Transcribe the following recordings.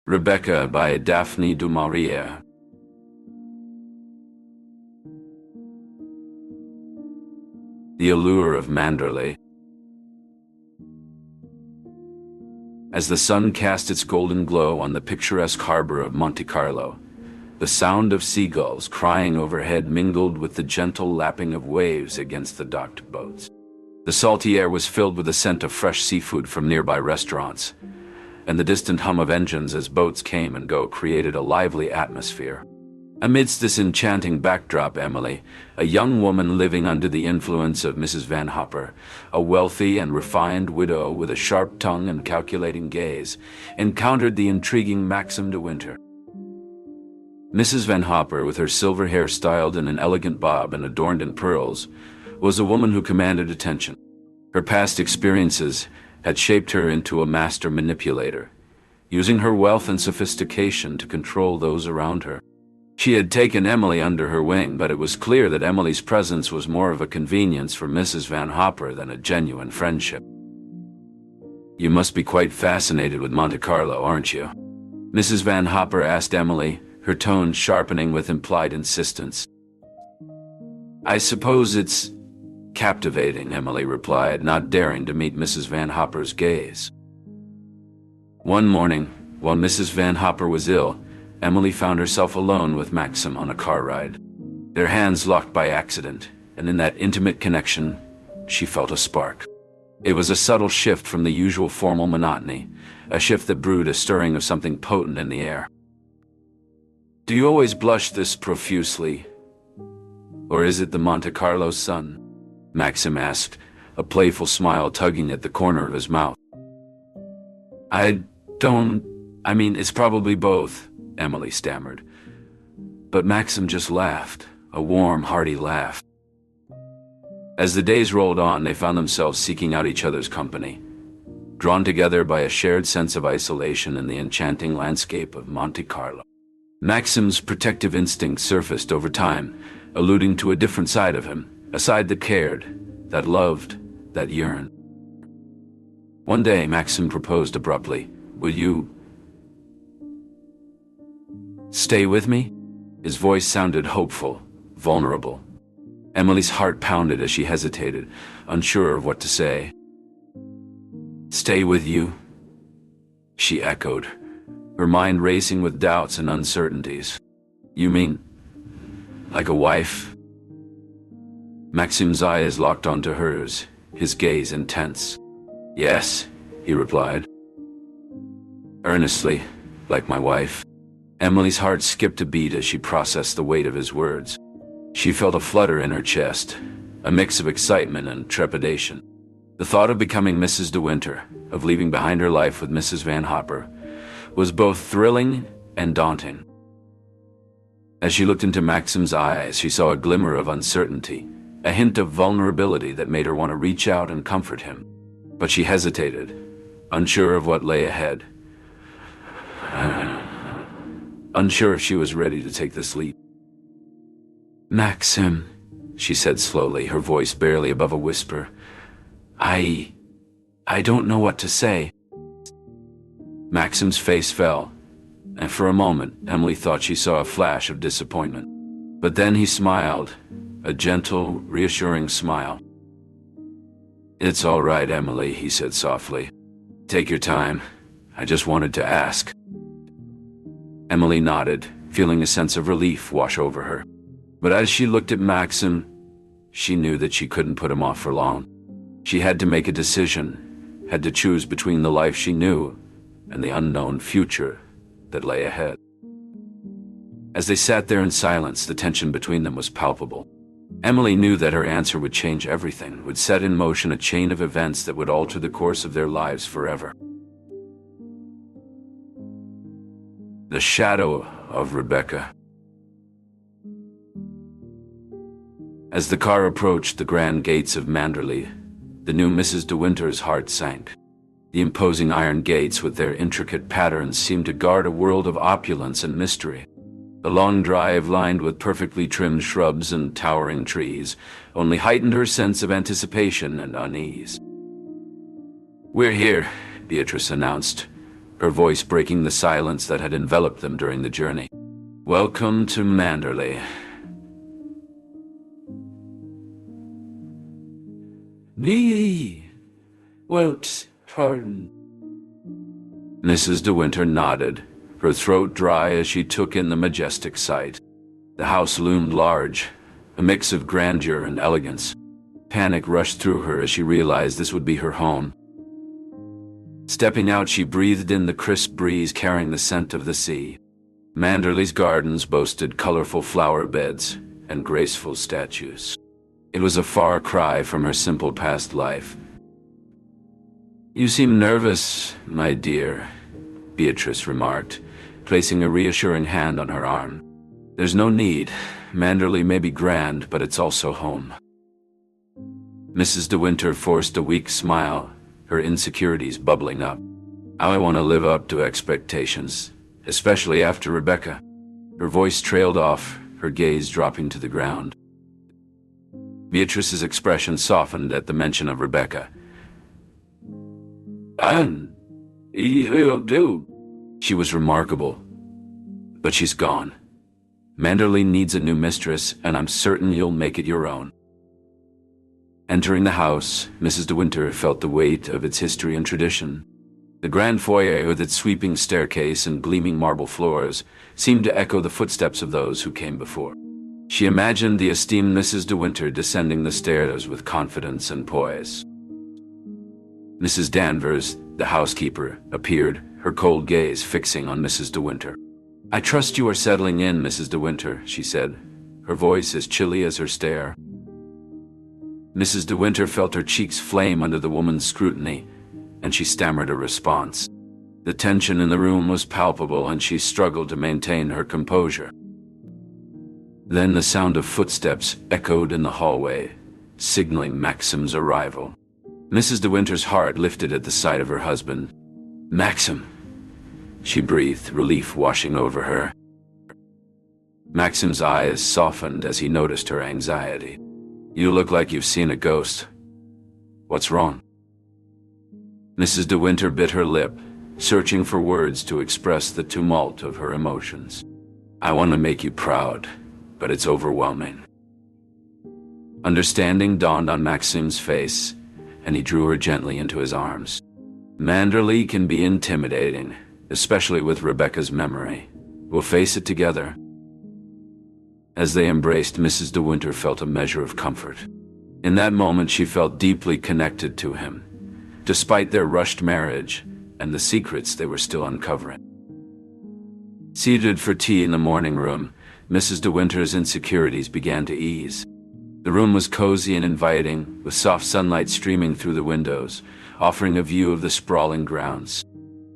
Rebecca by Daphne du Maurier. The allure of Manderley. As the sun cast its golden glow on the picturesque harbor of Monte Carlo, the sound of seagulls crying overhead mingled with the gentle lapping of waves against the docked boats. The salty air was filled with the scent of fresh seafood from nearby restaurants, and the distant hum of engines as boats came and go created a lively atmosphere. Amidst this enchanting backdrop, Emily, a young woman living under the influence of Mrs. Van Hopper, a wealthy and refined widow with a sharp tongue and calculating gaze, encountered the intriguing Maxim de Winter. Mrs. Van Hopper, with her silver hair styled in an elegant bob and adorned in pearls, was a woman who commanded attention. Her past experiences had shaped her into a master manipulator, using her wealth and sophistication to control those around her. She had taken Emily under her wing, but it was clear that Emily's presence was more of a convenience for Mrs. Van Hopper than a genuine friendship. "You must be quite fascinated with Monte Carlo, aren't you?" Mrs. Van Hopper asked Emily, her tone sharpening with implied insistence. "I suppose it's captivating," Emily replied, not daring to meet Mrs. Van Hopper's gaze. One morning, while Mrs. Van Hopper was ill, Emily found herself alone with Maxim on a car ride. Their hands locked by accident, and in that intimate connection, she felt a spark. It was a subtle shift from the usual formal monotony, a shift that brewed a stirring of something potent in the air. "Do you always blush this profusely? Or is it the Monte Carlo sun?" Maxim asked, a playful smile tugging at the corner of his mouth. It's probably both," Emily stammered. But Maxim just laughed, a warm, hearty laugh. As the days rolled on, they found themselves seeking out each other's company, drawn together by a shared sense of isolation in the enchanting landscape of Monte Carlo. Maxim's protective instinct surfaced over time, alluding to a different side of him, a side that cared, that loved, that yearned. One day, Maxim proposed abruptly, "Will you stay with me?" His voice sounded hopeful, vulnerable. Emily's heart pounded as she hesitated, unsure of what to say. "Stay with you?" she echoed, her mind racing with doubts and uncertainties. "You mean, like a wife?" Maxim's eyes locked onto hers, his gaze intense. "Yes," he replied. Earnestly, "like my wife." Emily's heart skipped a beat as she processed the weight of his words. She felt a flutter in her chest, a mix of excitement and trepidation. The thought of becoming Mrs. de Winter, of leaving behind her life with Mrs. Van Hopper, was both thrilling and daunting. As she looked into Maxim's eyes, she saw a glimmer of uncertainty, a hint of vulnerability that made her want to reach out and comfort him. But she hesitated, unsure of what lay ahead. Unsure if she was ready to take this leap. "Maxim," she said slowly, her voice barely above a whisper. I don't know what to say." Maxim's face fell, and for a moment, Emily thought she saw a flash of disappointment. But then he smiled, a gentle, reassuring smile. "It's all right, Emily," he said softly. "Take your time. I just wanted to ask." Emily nodded, feeling a sense of relief wash over her. But as she looked at Maxim, she knew that she couldn't put him off for long. She had to make a decision, had to choose between the life she knew and the unknown future that lay ahead. As they sat there in silence, the tension between them was palpable. Emily knew that her answer would change everything, would set in motion a chain of events that would alter the course of their lives forever. The shadow of Rebecca. As the car approached the grand gates of Manderley, the new Mrs. de Winter's heart sank. The imposing iron gates with their intricate patterns seemed to guard a world of opulence and mystery. The long drive, lined with perfectly trimmed shrubs and towering trees, only heightened her sense of anticipation and unease. "We're here," Beatrice announced, her voice breaking the silence that had enveloped them during the journey. "Welcome to Manderley." "Me, wilt pardon?" Mrs. De Winter nodded, her throat dry as she took in the majestic sight. The house loomed large, a mix of grandeur and elegance. Panic rushed through her as she realized this would be her home. Stepping out, she breathed in the crisp breeze carrying the scent of the sea. Manderley's gardens boasted colorful flower beds and graceful statues. It was a far cry from her simple past life. "You seem nervous, my dear," Beatrice remarked, placing a reassuring hand on her arm. "There's no need. Manderley may be grand, but it's also home." Mrs. De Winter forced a weak smile, her insecurities bubbling up. "I want to live up to expectations, especially after Rebecca." Her voice trailed off, her gaze dropping to the ground. Beatrice's expression softened at the mention of Rebecca. "And he'll do." She was remarkable, but she's gone. Manderley needs a new mistress, and I'm certain you'll make it your own. Entering the house, Mrs. De Winter felt the weight of its history and tradition. The grand foyer with its sweeping staircase and gleaming marble floors seemed to echo the footsteps of those who came before. She imagined the esteemed Mrs. De Winter descending the stairs with confidence and poise. Mrs. Danvers, the housekeeper, appeared, her cold gaze fixing on Mrs. De Winter. "I trust you are settling in, Mrs. De Winter," she said, her voice as chilly as her stare. Mrs. De Winter felt her cheeks flame under the woman's scrutiny, and she stammered a response. The tension in the room was palpable, and she struggled to maintain her composure. Then the sound of footsteps echoed in the hallway, signaling Maxim's arrival. Mrs. De Winter's heart lifted at the sight of her husband. "Maxim," she breathed, relief washing over her. Maxim's eyes softened as he noticed her anxiety. "You look like you've seen a ghost. What's wrong?" Mrs. De Winter bit her lip, searching for words to express the tumult of her emotions. "I want to make you proud, but it's overwhelming." Understanding dawned on Maxim's face, and he drew her gently into his arms. "Manderley can be intimidating, especially with Rebecca's memory. We'll face it together." As they embraced, Mrs. De Winter felt a measure of comfort. In that moment, she felt deeply connected to him, despite their rushed marriage and the secrets they were still uncovering. Seated for tea in the morning room, Mrs. De Winter's insecurities began to ease. The room was cozy and inviting, with soft sunlight streaming through the windows, offering a view of the sprawling grounds.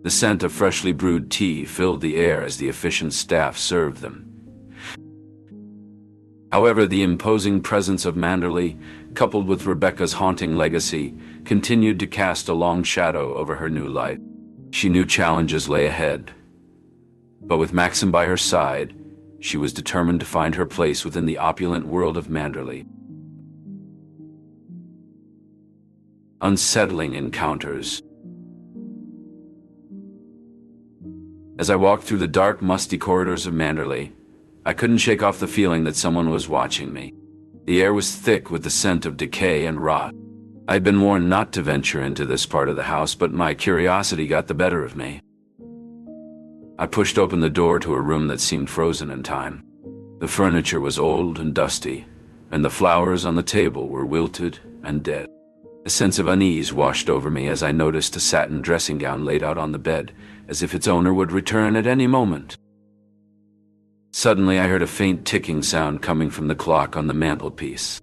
The scent of freshly brewed tea filled the air as the efficient staff served them. However, the imposing presence of Manderley, coupled with Rebecca's haunting legacy, continued to cast a long shadow over her new life. She knew challenges lay ahead, but with Maxim by her side, she was determined to find her place within the opulent world of Manderley. Unsettling encounters. As I walked through the dark, musty corridors of Manderley, I couldn't shake off the feeling that someone was watching me. The air was thick with the scent of decay and rot. I'd been warned not to venture into this part of the house, but my curiosity got the better of me. I pushed open the door to a room that seemed frozen in time. The furniture was old and dusty, and the flowers on the table were wilted and dead. A sense of unease washed over me as I noticed a satin dressing gown laid out on the bed, as if its owner would return at any moment. Suddenly, I heard a faint ticking sound coming from the clock on the mantelpiece.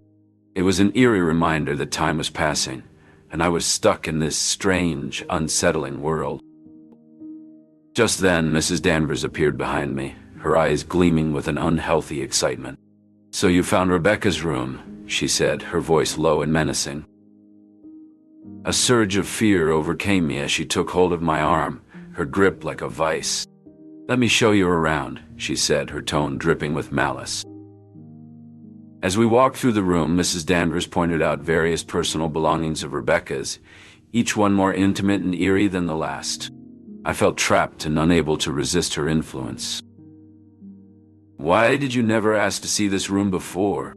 It was an eerie reminder that time was passing, and I was stuck in this strange, unsettling world. Just then, Mrs. Danvers appeared behind me, her eyes gleaming with an unhealthy excitement. "So you found Rebecca's room," she said, her voice low and menacing. A surge of fear overcame me as she took hold of my arm, her grip like a vice. "Let me show you around," she said, her tone dripping with malice. As we walked through the room, Mrs. Danvers pointed out various personal belongings of Rebecca's, each one more intimate and eerie than the last. I felt trapped and unable to resist her influence. "Why did you never ask to see this room before?"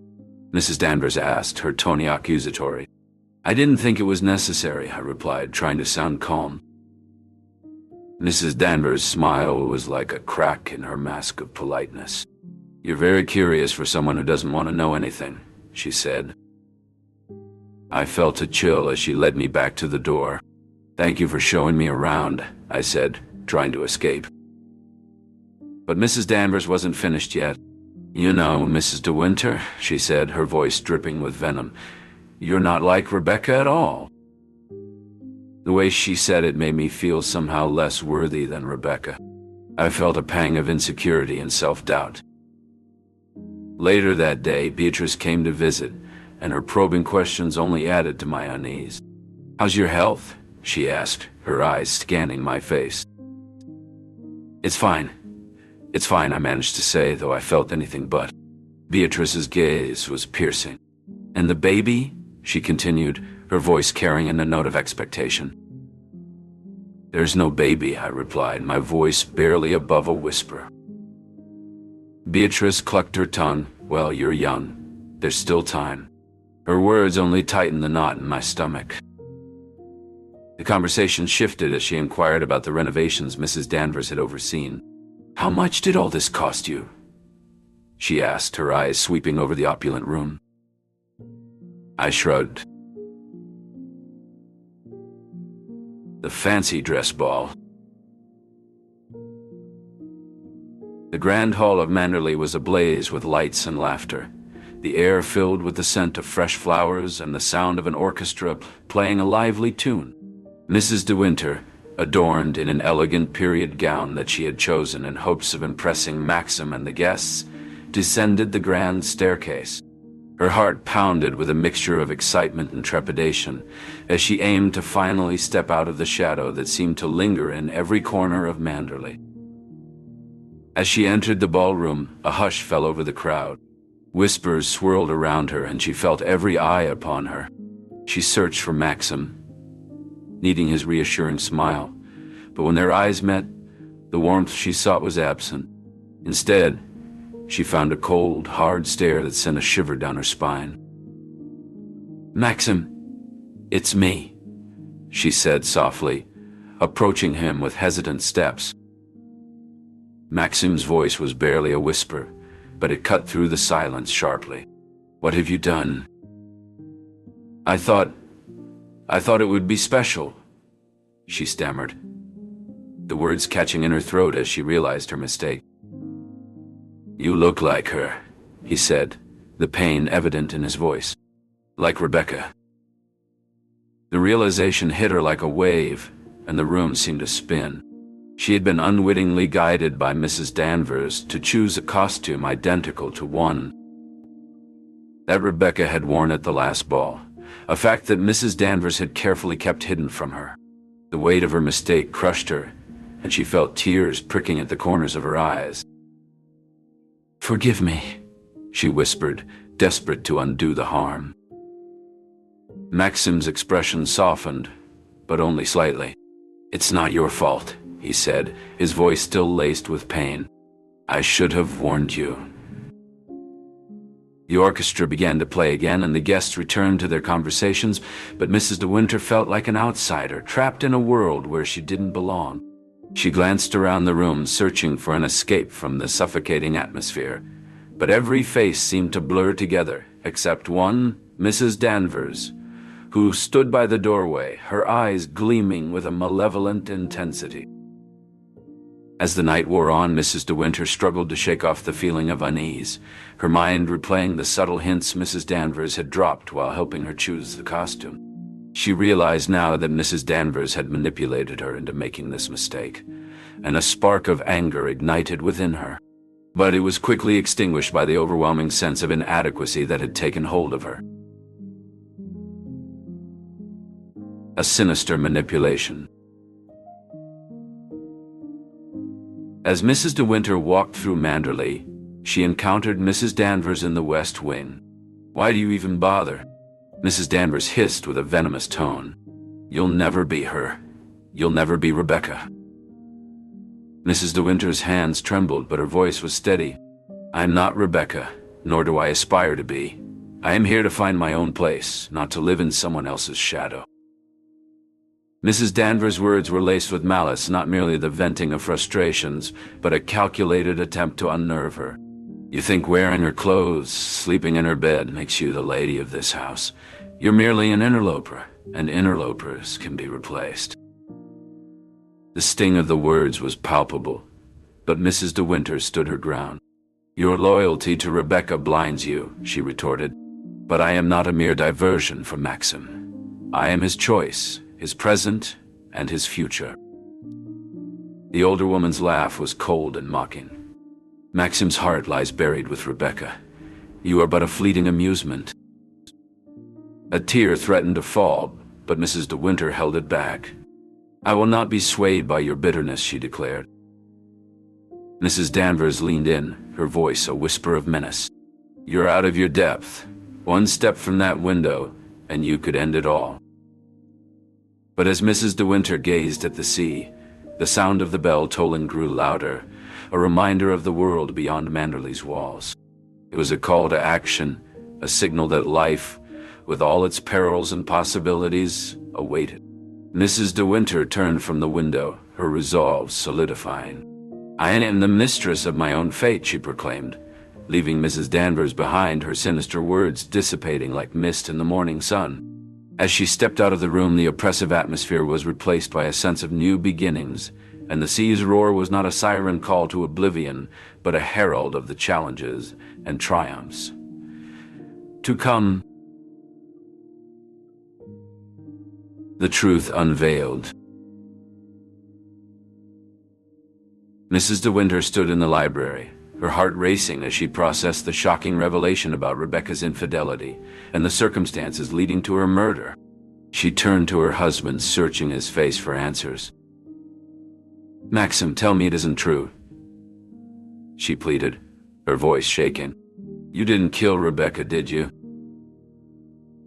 Mrs. Danvers asked, her tone accusatory. "I didn't think it was necessary," I replied, trying to sound calm. Mrs. Danvers' smile was like a crack in her mask of politeness. "You're very curious for someone who doesn't want to know anything," she said. I felt a chill as she led me back to the door. "Thank you for showing me around," I said, trying to escape. But Mrs. Danvers wasn't finished yet. "You know, Mrs. De Winter," she said, her voice dripping with venom, "you're not like Rebecca at all." The way she said it made me feel somehow less worthy than Rebecca. I felt a pang of insecurity and self-doubt. Later that day, Beatrice came to visit, and her probing questions only added to my unease. "How's your health?" she asked, her eyes scanning my face. It's fine, I managed to say, though I felt anything but. Beatrice's gaze was piercing. "And the baby?" she continued, her voice carrying a note of expectation. "There's no baby," I replied, my voice barely above a whisper. Beatrice clucked her tongue. "Well, you're young. There's still time." Her words only tightened the knot in my stomach. The conversation shifted as she inquired about the renovations Mrs. Danvers had overseen. "How much did all this cost you?" she asked, her eyes sweeping over the opulent room. I shrugged. The fancy dress ball. The grand hall of Manderley was ablaze with lights and laughter, the air filled with the scent of fresh flowers and the sound of an orchestra playing a lively tune. Mrs. De Winter, adorned in an elegant period gown that she had chosen in hopes of impressing Maxim and the guests, descended the grand staircase. Her heart pounded with a mixture of excitement and trepidation as she aimed to finally step out of the shadow that seemed to linger in every corner of Manderley. As she entered the ballroom, a hush fell over the crowd. Whispers swirled around her, and she felt every eye upon her. She searched for Maxim, needing his reassuring smile, but when their eyes met, the warmth she sought was absent. Instead, she found a cold, hard stare that sent a shiver down her spine. "Maxim, it's me," she said softly, approaching him with hesitant steps. Maxim's voice was barely a whisper, but it cut through the silence sharply. "What have you done?" I thought it would be special," she stammered, the words catching in her throat as she realized her mistake. "You look like her," he said, the pain evident in his voice. "Like Rebecca." The realization hit her like a wave, and the room seemed to spin. She had been unwittingly guided by Mrs. Danvers to choose a costume identical to one that Rebecca had worn at the last ball, a fact that Mrs. Danvers had carefully kept hidden from her. The weight of her mistake crushed her, and she felt tears pricking at the corners of her eyes. "Forgive me," she whispered, desperate to undo the harm. Maxim's expression softened, but only slightly. "It's not your fault," he said, his voice still laced with pain. "I should have warned you." The orchestra began to play again, and the guests returned to their conversations, but Mrs. De Winter felt like an outsider, trapped in a world where she didn't belong. She glanced around the room, searching for an escape from the suffocating atmosphere, but every face seemed to blur together, except one, Mrs. Danvers, who stood by the doorway, her eyes gleaming with a malevolent intensity. As the night wore on, Mrs. De Winter struggled to shake off the feeling of unease, her mind replaying the subtle hints Mrs. Danvers had dropped while helping her choose the costume. She realized now that Mrs. Danvers had manipulated her into making this mistake, and a spark of anger ignited within her. But it was quickly extinguished by the overwhelming sense of inadequacy that had taken hold of her. A sinister manipulation. As Mrs. De Winter walked through Manderley, she encountered Mrs. Danvers in the West Wing. "Why do you even bother?" Mrs. Danvers hissed with a venomous tone. "You'll never be her. You'll never be Rebecca." Mrs. De Winter's hands trembled, but her voice was steady. "I am not Rebecca, nor do I aspire to be. I am here to find my own place, not to live in someone else's shadow." Mrs. Danvers' words were laced with malice, not merely the venting of frustrations, but a calculated attempt to unnerve her. "You think wearing her clothes, sleeping in her bed, makes you the lady of this house. You're merely an interloper, and interlopers can be replaced." The sting of the words was palpable, but Mrs. De Winter stood her ground. "Your loyalty to Rebecca blinds you," she retorted. "But I am not a mere diversion for Maxim. I am his choice, his present, and his future." The older woman's laugh was cold and mocking. "Maxim's heart lies buried with Rebecca. You are but a fleeting amusement." A tear threatened to fall, but Mrs. De Winter held it back. "I will not be swayed by your bitterness," she declared. Mrs. Danvers leaned in, her voice a whisper of menace. "You're out of your depth. One step from that window, and you could end it all." But as Mrs. De Winter gazed at the sea, the sound of the bell tolling grew louder, a reminder of the world beyond Manderley's walls. It was a call to action, a signal that life, with all its perils and possibilities, awaited. Mrs. De Winter turned from the window, her resolve solidifying. "I am the mistress of my own fate," she proclaimed, leaving Mrs. Danvers behind, her sinister words dissipating like mist in the morning sun. As she stepped out of the room, the oppressive atmosphere was replaced by a sense of new beginnings, and the sea's roar was not a siren call to oblivion, but a herald of the challenges and triumphs to come. The truth unveiled. Mrs. De Winter stood in the library, her heart racing as she processed the shocking revelation about Rebecca's infidelity and the circumstances leading to her murder. She turned to her husband, searching his face for answers. "Maxim, tell me it isn't true," she pleaded, her voice shaking. "You didn't kill Rebecca, did you?"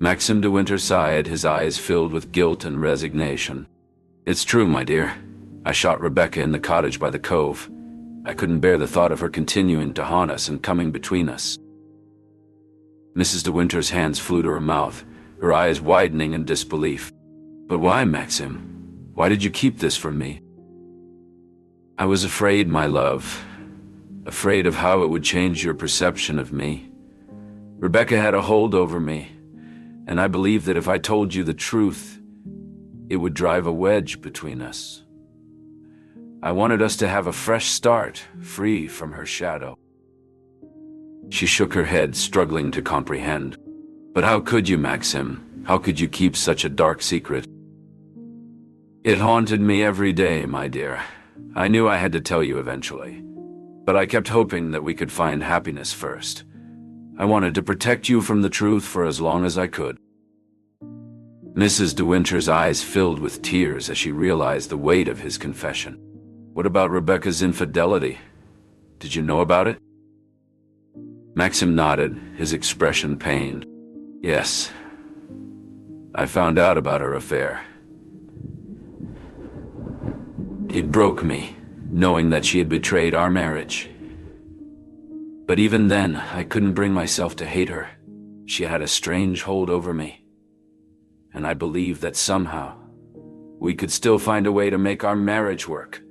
Maxim De Winter sighed, his eyes filled with guilt and resignation. "It's true, my dear. I shot Rebecca in the cottage by the cove. I couldn't bear the thought of her continuing to haunt us and coming between us." Mrs. De Winter's hands flew to her mouth, her eyes widening in disbelief. "But why, Maxim? Why did you keep this from me?" "I was afraid, my love. Afraid of how it would change your perception of me. Rebecca had a hold over me, and I believed that if I told you the truth, it would drive a wedge between us. I wanted us to have a fresh start, free from her shadow." She shook her head, struggling to comprehend. "But how could you, Maxim? How could you keep such a dark secret?" "It haunted me every day, my dear. I knew I had to tell you eventually. But I kept hoping that we could find happiness first. I wanted to protect you from the truth for as long as I could." Mrs. De Winter's eyes filled with tears as she realized the weight of his confession. "What about Rebecca's infidelity? Did you know about it?" Maxim nodded, his expression pained. "Yes, I found out about her affair. It broke me, knowing that she had betrayed our marriage. But even then, I couldn't bring myself to hate her. She had a strange hold over me. And I believed that somehow, we could still find a way to make our marriage work.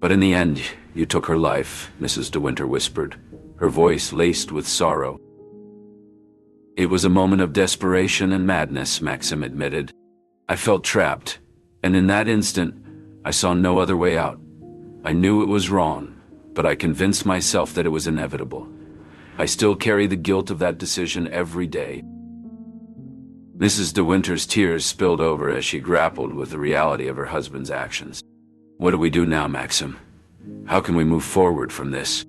But in the end, you took her life," Mrs. De Winter whispered, her voice laced with sorrow. "It was a moment of desperation and madness," Maxim admitted. "I felt trapped, and in that instant, I saw no other way out. I knew it was wrong, but I convinced myself that it was inevitable. I still carry the guilt of that decision every day." Mrs. De Winter's tears spilled over as she grappled with the reality of her husband's actions. "What do we do now, Maxim? How can we move forward from this?"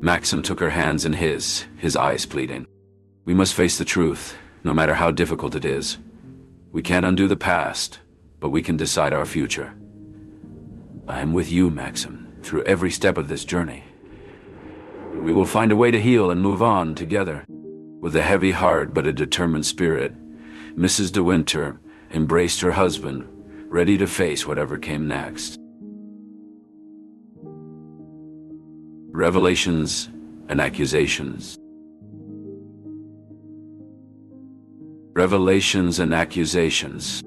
Maxim took her hands in his eyes pleading. "We must face the truth, no matter how difficult it is. We can't undo the past, but we can decide our future. I am with you, Maxim, through every step of this journey. We will find a way to heal and move on together." With a heavy heart but a determined spirit, Mrs. De Winter embraced her husband, ready to face whatever came next. Revelations and accusations. Revelations and accusations.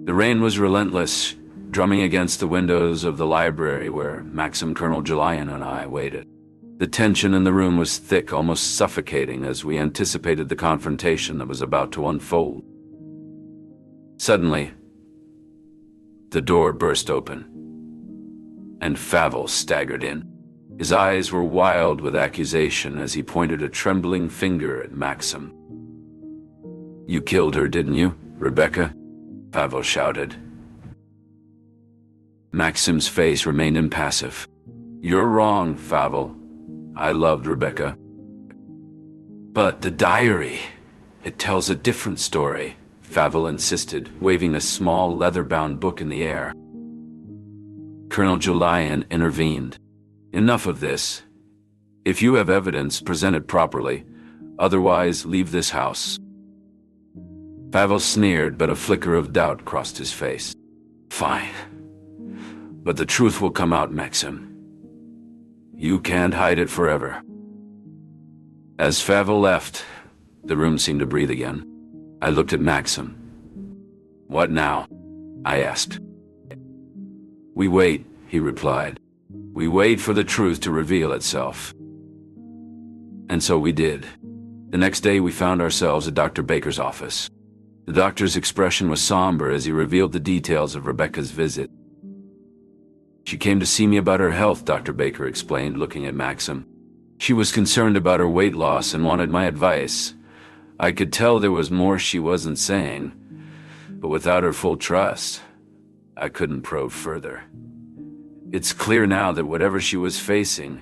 The rain was relentless, drumming against the windows of the library where Maxim, Colonel Julian, and I waited. The tension in the room was thick, almost suffocating, as we anticipated the confrontation that was about to unfold. Suddenly, the door burst open, and Favell staggered in. His eyes were wild with accusation as he pointed a trembling finger at Maxim. "You killed her, didn't you, Rebecca?" Favell shouted. Maxim's face remained impassive. "You're wrong, Favell. I loved Rebecca." "But the diary, it tells a different story," Favell insisted, waving a small leather-bound book in the air. Colonel Julian intervened. "Enough of this. If you have evidence, present it properly. Otherwise, leave this house." Favell sneered, but a flicker of doubt crossed his face. "Fine. But the truth will come out, Maxim. You can't hide it forever." As Favell left, the room seemed to breathe again. I looked at Maxim. "What now?" I asked. "We wait," he replied. "We wait for the truth to reveal itself." And so we did. The next day we found ourselves at Dr. Baker's office. The doctor's expression was somber as he revealed the details of Rebecca's visit. "She came to see me about her health," Dr. Baker explained, looking at Maxim. "She was concerned about her weight loss and wanted my advice. I could tell there was more she wasn't saying, but without her full trust, I couldn't probe further. It's clear now that whatever she was facing,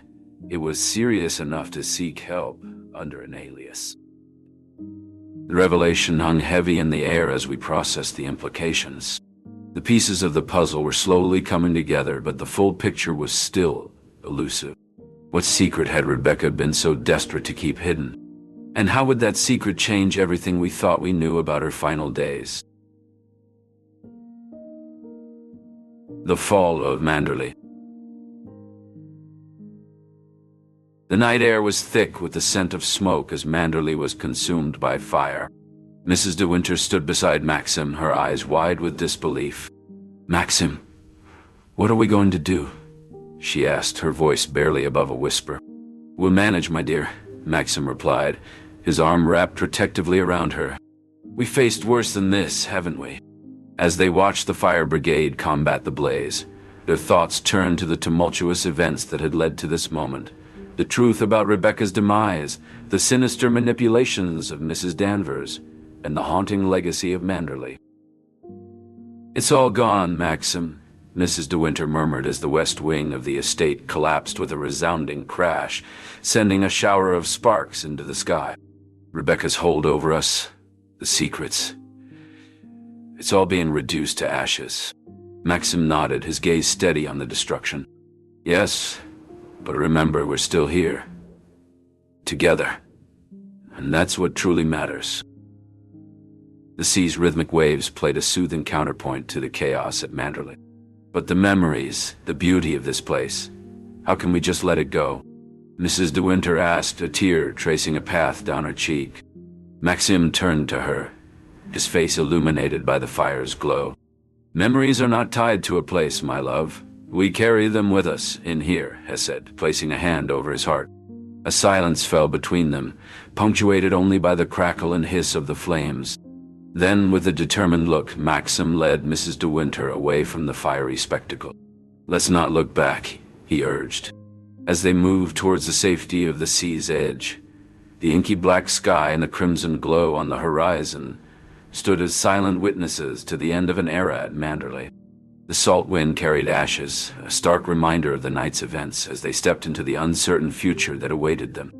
it was serious enough to seek help under an alias." The revelation hung heavy in the air as we processed the implications. The pieces of the puzzle were slowly coming together, but the full picture was still elusive. What secret had Rebecca been so desperate to keep hidden? And how would that secret change everything we thought we knew about her final days? The fall of Manderley. The night air was thick with the scent of smoke as Manderley was consumed by fire. Mrs. De Winter stood beside Maxim, her eyes wide with disbelief. "Maxim, what are we going to do?" she asked, her voice barely above a whisper. "We'll manage, my dear," Maxim replied, his arm wrapped protectively around her. "We faced worse than this, haven't we?" As they watched the fire brigade combat the blaze, their thoughts turned to the tumultuous events that had led to this moment. The truth about Rebecca's demise, the sinister manipulations of Mrs. Danvers, and the haunting legacy of Manderley. "It's all gone, Maxim," Mrs. De Winter murmured as the west wing of the estate collapsed with a resounding crash, sending a shower of sparks into the sky. "Rebecca's hold over us, the secrets. It's all being reduced to ashes." Maxim nodded, his gaze steady on the destruction. "Yes, but remember, we're still here. Together. And that's what truly matters." The sea's rhythmic waves played a soothing counterpoint to the chaos at Manderley. "But the memories, the beauty of this place, how can we just let it go?" Mrs. De Winter asked, a tear tracing a path down her cheek. Maxim turned to her, his face illuminated by the fire's glow. "Memories are not tied to a place, my love. We carry them with us in here," he said, placing a hand over his heart. A silence fell between them, punctuated only by the crackle and hiss of the flames. Then, with a determined look, Maxim led Mrs. De Winter away from the fiery spectacle. "Let's not look back," he urged. As they moved towards the safety of the sea's edge, the inky black sky and the crimson glow on the horizon stood as silent witnesses to the end of an era at Manderley. The salt wind carried ashes, a stark reminder of the night's events as they stepped into the uncertain future that awaited them.